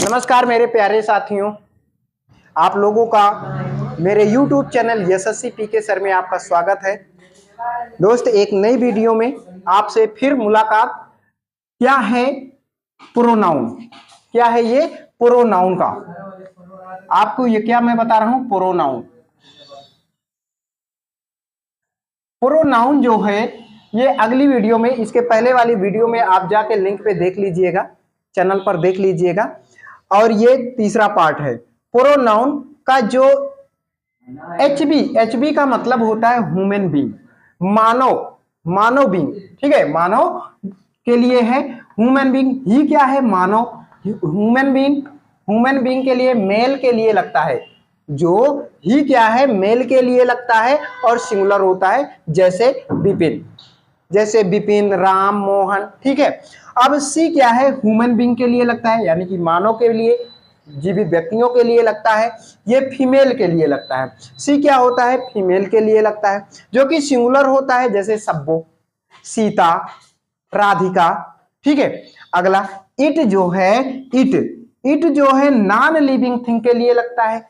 नमस्कार मेरे प्यारे साथियों, आप लोगों का मेरे YouTube चैनल यशस्वी पीके सर में आपका स्वागत है। दोस्त, एक नई वीडियो में आपसे फिर मुलाकात। क्या है प्रोनाउन? क्या है ये प्रोनाउन का? आपको ये क्या मैं बता रहा हूं, प्रोनाउन। प्रोनाउन जो है ये अगली वीडियो में, इसके पहले वाली वीडियो में आप जाके लिंक पे देख लीजिएगा, चैनल पर देख लीजिएगा। और ये तीसरा पार्ट है प्रोनाउन का। जो एचबी का मतलब होता है ह्यूमन बीइंग, मानव बीइंग। ठीक है, मानव के लिए है ह्यूमन बीइंग। ही क्या है? मानव। ह्यूमन बीइंग के लिए, मेल के लिए लगता है। जो ही क्या है? मेल के लिए लगता है और सिंगुलर होता है, जैसे विपिन, राम, मोहन। ठीक है। अब सी क्या है? ह्यूमन बीइंग के लिए लगता है, यानी कि मानव के लिए, जीवित व्यक्तियों के लिए लगता है। ये फीमेल के लिए लगता है। सी क्या होता है? फीमेल के लिए लगता है, जो कि सिंगुलर होता है, जैसे सब्बो, सीता, राधिका। ठीक है। अगला इट जो है, इट जो है नॉन लिविंग थिंग के लिए लगता है,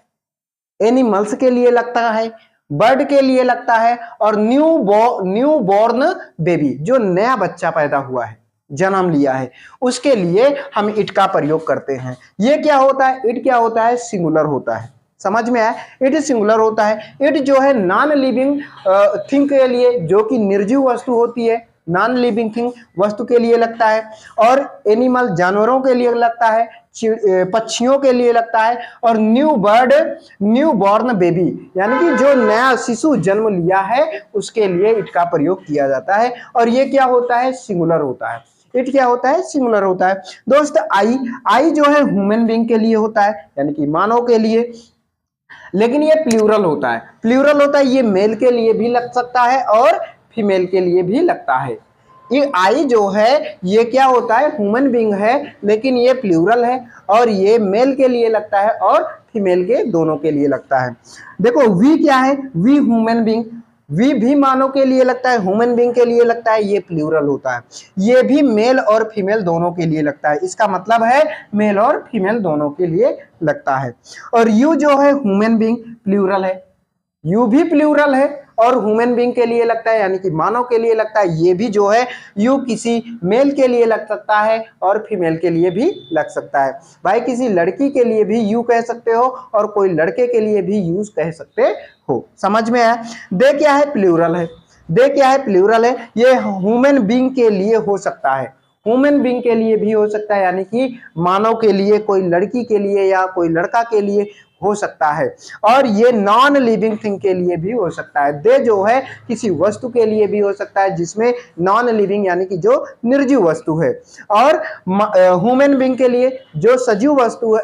एनिमल्स के लिए लगता है, बर्ड के लिए लगता है, और न्यू बॉर्न बेबी, जो नया बच्चा पैदा हुआ है, जन्म लिया है, उसके लिए हम इट का प्रयोग करते हैं। ये क्या होता है? इट क्या होता है? सिंगुलर होता है। समझ में आया? इट सिंगुलर होता है। इट जो है नॉन लिविंग थिंग के लिए, जो कि निर्जीव वस्तु होती है, नॉन लिविंग थिंग वस्तु के लिए लगता है। और एनिमल, जानवरों के लिए लगता है, पक्षियों के लिए लगता है। और न्यू बॉर्न बेबी, यानी कि जो नया शिशु जन्म लिया है, उसके लिए इट का प्रयोग किया जाता है। और ये क्या होता है? सिंगुलर होता है। इट क्या होता है? सिंगुलर होता है। दोस्त, आई जो है ह्यूमन बीइंग के लिए होता है, यानी कि मानव के लिए, लेकिन ये प्लूरल होता है। ये मेल के लिए भी लग सकता है और फीमेल के लिए भी लगता है। ये आई जो है ये क्या होता है? ह्यूमन बीइंग है, लेकिन ये प्लूरल है, और ये मेल के लिए लगता है और फीमेल के, दोनों के लिए लगता है। देखो, वी क्या है? We human being. वी भी मानव के लिए लगता है, ह्यूमन बीइंग के लिए लगता है, ये प्लूरल होता है। ये भी मेल और फीमेल दोनों के लिए लगता है। इसका मतलब है मेल और फीमेल दोनों के लिए लगता है। और यू जो है ह्यूमन बीइंग, प्लूरल है। यू भी प्लूरल है और ह्यूमन बीइंग के लिए लगता है, यानी कि मानव के लिए लगता है। ये भी जो है यू किसी मेल के लिए लग सकता है और फीमेल के लिए भी लग सकता है। भाई, किसी लड़की के लिए भी यू कह सकते हो और कोई लड़के के लिए भी यूज कह सकते हो। समझ में आया? दे क्या है? प्लूरल है। ये ह्यूमन बीइंग के लिए हो सकता है, ह्यूमन बीइंग के लिए भी हो सकता है, यानी कि मानव के लिए, कोई लड़की के लिए या कोई लड़का के लिए हो सकता है। और ये नॉन लिविंग थिंग के लिए भी हो सकता है। दे जो है किसी वस्तु के लिए भी हो सकता है, जिसमें नॉन लिविंग, यानी कि जो निर्जीव वस्तु है। और ह्यूमन बीइंग के लिए, जो सजीव वस्तु,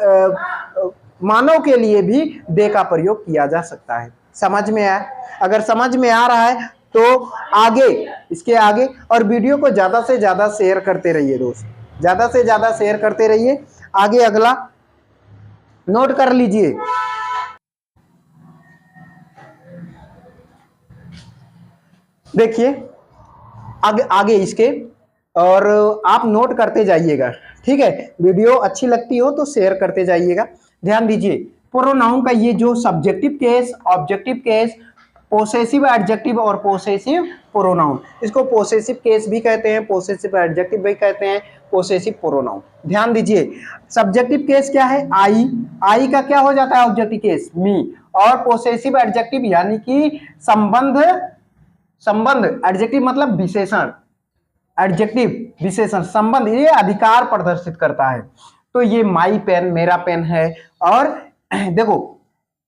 मानव के लिए भी दे का प्रयोग किया जा सकता है। समझ में आया? अगर समझ में आ रहा है तो आगे, इसके आगे, और वीडियो को ज्यादा से ज्यादा शेयर करते रहिए दोस्त, ज्यादा से ज्यादा शेयर करते रहिए। आगे अगला नोट कर लीजिए। देखिए आगे इसके, और आप नोट करते जाइएगा। ठीक है, वीडियो अच्छी लगती हो तो शेयर करते जाइएगा। ध्यान दीजिए, प्रोनाउन का ये जो subjective case, objective case, possessive adjective और पोसेसिव प्रोनाउन, इसको पोसेसिव केस भी कहते हैं, पोसेसिव एडजेक्टिव भी कहते हैं, पोसेसिव प्रोनाउन। ध्यान दीजिए, सब्जेक्टिव केस क्या है? आई का क्या हो जाता है? ऑब्जेक्टिव केस, मी। और पोसेसिव एडजेक्टिव यानी कि संबंध, एडजेक्टिव मतलब विशेषण, एडजेक्टिव विशेषण, संबंध, ये अधिकार प्रदर्शित करता है। तो ये माई पेन, मेरा पेन है। और देखो,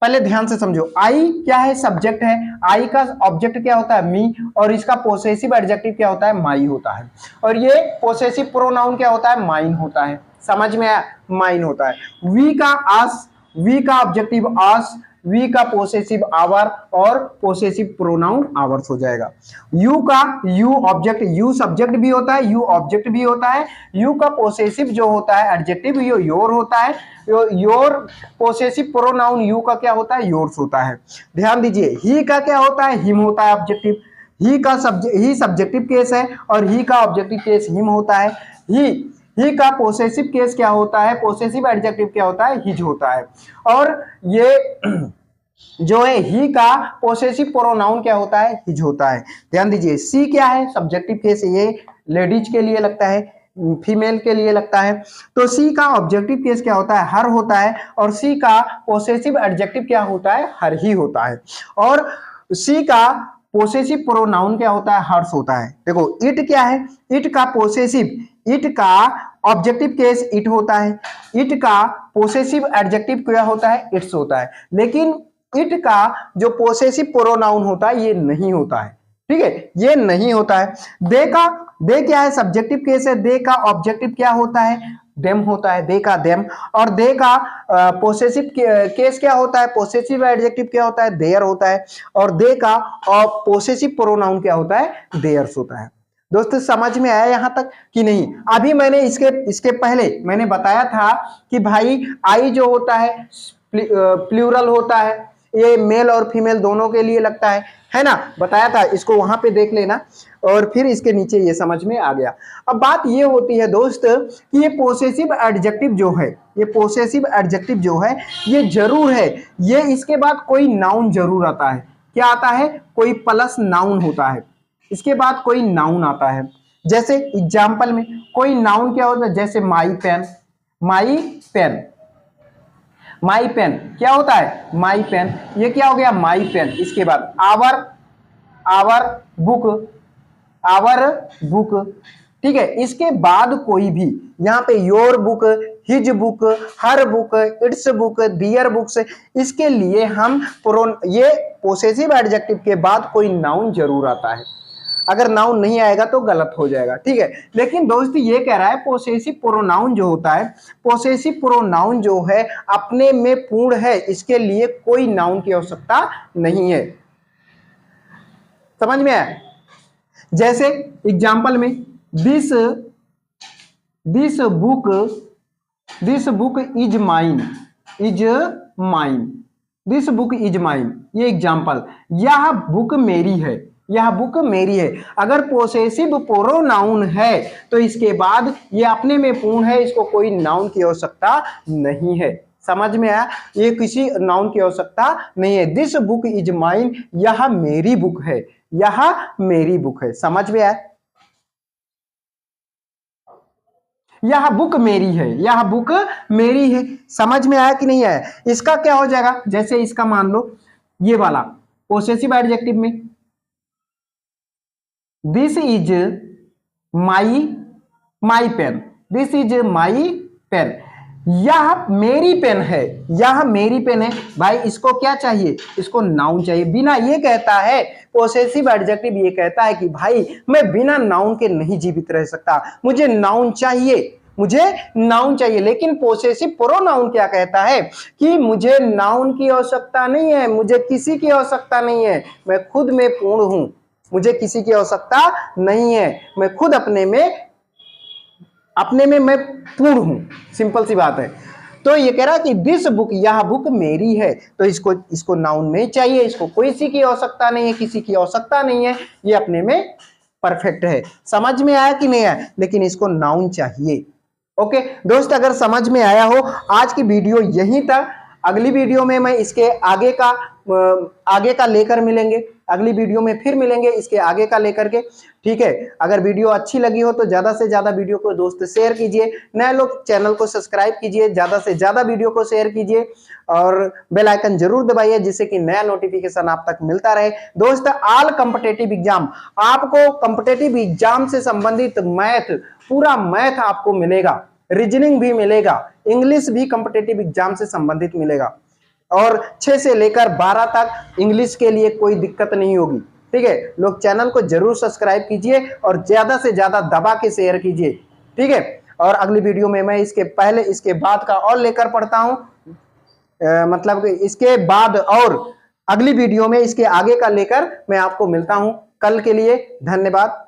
पहले ध्यान से समझो, आई क्या है? सब्जेक्ट है। आई का ऑब्जेक्ट क्या होता है? मी। और इसका पोसेसिव एडजेक्टिव क्या होता है? माई होता है। और ये पोसेसिव प्रोनाउन क्या होता है? माइन होता है। समझ में आया? माइन होता है। वी का आस, वी का ऑब्जेक्टिव आस, वी का पोसेसिव आवर, और पोसेसिव प्रोनाउन आवर्स हो जाएगा। यू का, यू ऑब्जेक्ट, यू सब्जेक्ट भी होता है, यू ऑब्जेक्ट भी होता है। यू का पोसेसिव जो होता है एडजेक्टिव, यो योर होता है। योर पोसेसिव प्रोनाउन यू का क्या होता है? योर्स होता है। ध्यान दीजिए, ही का क्या होता है? हिम होता है ऑब्जेक्टिव। ही सब्जेक्टिव केस है और ही का ऑब्जेक्टिव केस हिम होता है। ही ही का पोसेसिव केस क्या होता है, पोसेसिव एडजेक्टिव क्या होता है, हिज होता है। और ये जो है ही का पोसेसिव प्रोनाउन क्या होता है, हिज होता है। ध्यान दीजिए, सी क्या है, सब्जेक्टिव केस है, ये लेडीज के लिए लगता है, फीमेल के लिए लगता है। तो सी का ऑब्जेक्टिव केस क्या होता है, हर होता है। और सी का पोसेसिव एडजेक्टिव क्या होता है, हर ही होता है। और सी का पोसेसिव प्रोनाउन क्या होता है, हर्ष होता है। देखो इट क्या है, इट का पोसेसिव, इट का ऑब्जेक्टिव केस इट होता है, इट का पोसेसिव एडजेक्टिव क्या होता है, इट्स होता है। लेकिन इट का जो पोसेसिव प्रोनाउन होता है ये नहीं होता है, ठीक है, ये नहीं होता है। दे का, दे क्या है, सब्जेक्टिव केस है, दे का ऑब्जेक्टिव क्या होता है, देम होता है, दे का देम। और दे का पोसेसिव केस क्या होता है, पोसेसिव एडजेक्टिव क्या होता है, देयर होता है। और दे का पोसेसिव प्रोनाउन क्या होता है, देयर्स होता है। दोस्तों समझ में आया यहां तक कि नहीं? अभी मैंने इसके पहले मैंने बताया था कि भाई आई जो होता है प्लूरल होता है, ये मेल और फीमेल दोनों के लिए लगता है ना, बताया था, इसको वहां पे देख लेना। और फिर इसके नीचे ये समझ में आ गया। अब बात ये होती है दोस्त कि ये पोसेसिव एडजेक्टिव जो है, ये पोसेसिव एडजेक्टिव जो है ये जरूर है, ये इसके बाद कोई नाउन जरूर आता है। क्या आता है, कोई प्लस नाउन होता है, इसके बाद कोई नाउन आता है। जैसे एग्जाम्पल में कोई नाउन क्या होता है, जैसे my pen, my pen, my pen क्या होता है, माई पेन, ये क्या हो गया, माई पेन। इसके बाद our, our book, our book, ठीक है। इसके बाद कोई भी यहाँ पे your book, his book, her book, its book, their books, इसके लिए हम ये पोसेसिव एडजेक्टिव के बाद कोई नाउन जरूर आता है। अगर नाउन नहीं आएगा तो गलत हो जाएगा, ठीक है। लेकिन दोस्त ये कह रहा है पोसेसिव प्रोनाउन जो होता है, पोसेसिव प्रोनाउन जो है अपने में पूर्ण है, इसके लिए कोई नाउन की आवश्यकता नहीं है। समझ में आया? जैसे एग्जाम्पल में this book, this book is mine, is mine, this book is mine, ये एग्जाम्पल, यह बुक मेरी है, यह बुक मेरी है। अगर पोसेसिव प्रोनाउन है तो इसके बाद ये अपने में पूर्ण है, इसको कोई नाउन की आवश्यकता नहीं है। समझ में आया? ये किसी नाउन की आवश्यकता नहीं है। दिस बुक इज माइन, यह मेरी बुक है, यह मेरी बुक है। समझ में आया? यह बुक मेरी है, यह बुक मेरी है। समझ में आया कि नहीं आया? इसका क्या हो जाएगा, जैसे इसका मान लो ये वाला पोसेसिव एडजेक्टिव में this is my pen, this is my pen, यह मेरी पेन है, यह मेरी पेन है। भाई इसको क्या चाहिए, इसको नाउन चाहिए। बिना, ये कहता है पोसेसिव एडजेक्टिव, ये कहता है कि भाई मैं बिना नाउन के नहीं जीवित रह सकता, मुझे नाउन चाहिए, मुझे नाउन चाहिए। लेकिन पोसेसिव प्रोनाउन क्या कहता है कि मुझे नाउन की आवश्यकता नहीं है, मुझे किसी की आवश्यकता नहीं है, मैं खुद में पूर्ण हूं, मुझे किसी की आवश्यकता नहीं है, मैं खुद अपने में मैं पूर्ण हूं। सिंपल सी बात है। तो ये कह रहा है कि दिस बुक, यह बुक मेरी है, तो इसको नाउन में चाहिए, इसको कोई सी की आवश्यकता नहीं है, किसी की आवश्यकता नहीं है, ये अपने में परफेक्ट है। समझ में आया कि नहीं आया? लेकिन इसको नाउन चाहिए। ओके दोस्त, अगर समझ में आया हो, आज की वीडियो यहीं तक। अगली वीडियो में मैं इसके आगे का लेकर मिलेंगे, अगली वीडियो में फिर मिलेंगे इसके आगे का लेकर के, ठीक है। अगर वीडियो अच्छी लगी हो तो ज्यादा से ज्यादा वीडियो को दोस्त शेयर कीजिए, नए लोग चैनल को सब्सक्राइब कीजिए, ज्यादा से ज्यादा वीडियो को शेयर कीजिए और बेल आइकन जरूर दबाइए, जिससे कि नया नोटिफिकेशन आप तक मिलता रहे। दोस्त ऑल कॉम्पिटिटिव एग्जाम, आपको कॉम्पिटिटिव एग्जाम से संबंधित मैथ, पूरा मैथ आपको मिलेगा, रीजनिंग भी मिलेगा, इंग्लिश भी कॉम्पिटिटिव एग्जाम से संबंधित मिलेगा। और 6 से लेकर 12 तक इंग्लिश के लिए कोई दिक्कत नहीं होगी, ठीक है। लोग चैनल को जरूर सब्सक्राइब कीजिए और ज्यादा से ज्यादा दबा के शेयर कीजिए, ठीक है। और अगली वीडियो में मैं इसके पहले इसके बाद का और लेकर पढ़ता हूं, मतलब इसके बाद और अगली वीडियो में इसके आगे का लेकर मैं आपको मिलता हूं। कल के लिए धन्यवाद।